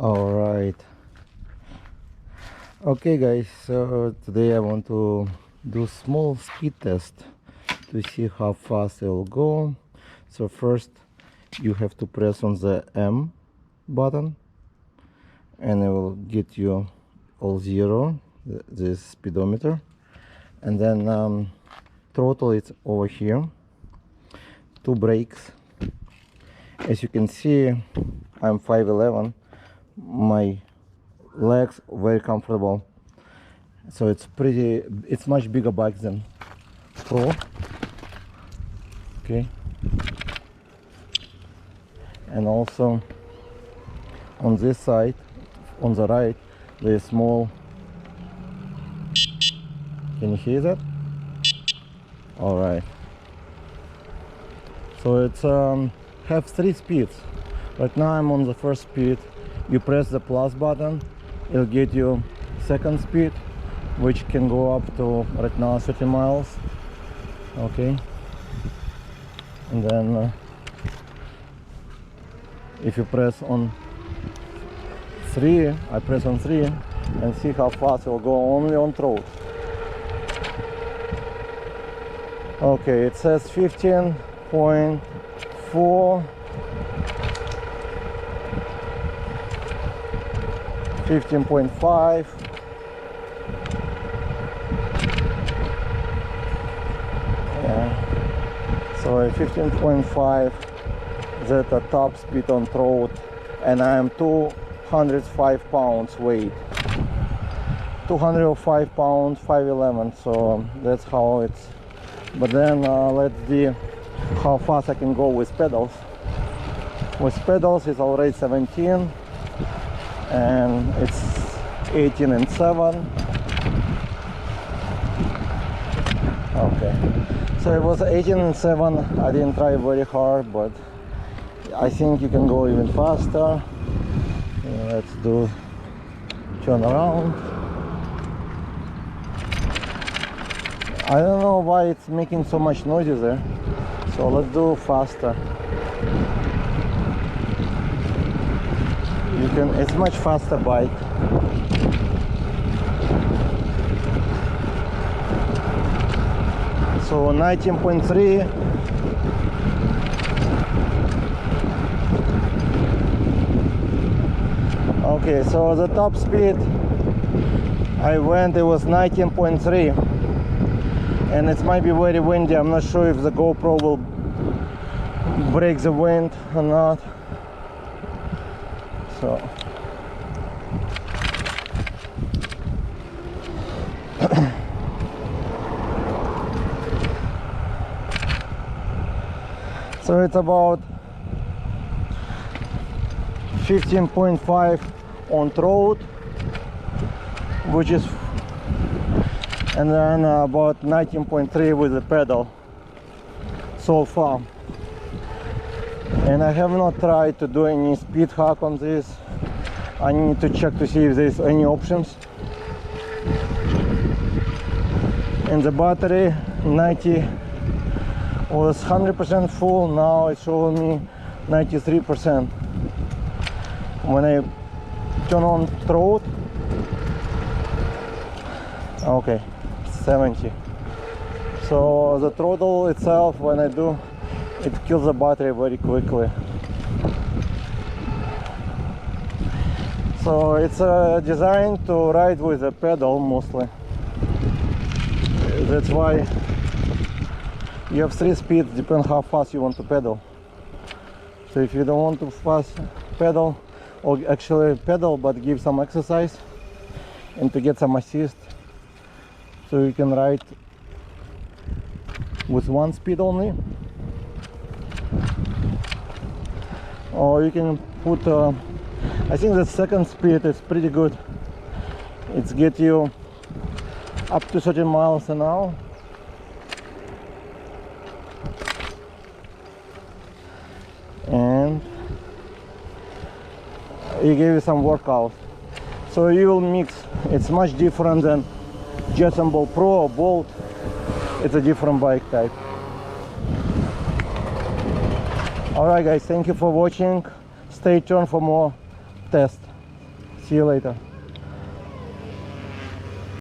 All right. Okay, guys. So today I want to do small speed test to see how fast it will go. So first, you have to press on the M button, and it will get you all zero, this speedometer, and then throttle is over here. Two brakes. As you can see, I'm 5'11". My legs very comfortable, so it's much bigger bike than Pro. Okay, and also on this side, on the right, there's small. Can you hear that? All right. So it's have 3 speeds. Right now I'm on the first speed. You press the plus button, it'll get you second speed, which can go up to right now 30 miles. Okay, and then if you press on 3, I press on 3 and see how fast it will go only on throttle. Okay, it says 15.4, 15.5. Yeah, so 15.5, that's the top speed on road, and I am 205 pounds weight. 205 pounds, 5'11", so that's how it's. But then let's see how fast I can go with pedals. With pedals it's already 17, and it's 18 and 7. Okay, so it was 18 and 7. I didn't try very hard, but I think you can go even faster. Let's do turn around. I don't know why it's making so much noise there, so let's do faster. It's much faster bike. So 19.3. Okay, so the top speed I went, it was 19.3, and it might be very windy. I'm not sure if the GoPro will break the wind or not. So it's about 15.5 on road, which is, and then about 19.3 with the pedal so far. And I have not tried to do any speed hack on this. I need to check to see if there's any options. And the battery 90 was 100% full. Now it's showing me 93%. When I turn on throttle, okay, 70. So the throttle itself, when I do, it kills the battery very quickly. So it's designed to ride with a pedal mostly. That's why you have 3 speeds, depending how fast you want to pedal. So if you don't want to fast pedal, or actually pedal but give some exercise and to get some assist, so you can ride with 1 speed only, or you can put I think the second speed is pretty good. It's get you up to 30 miles an hour. And you give you some workout. So you will mix. It's much different than Jetson Ball Pro or Bolt. It's a different bike type. Alright guys, thank you for watching. Stay tuned for more tests. See you later.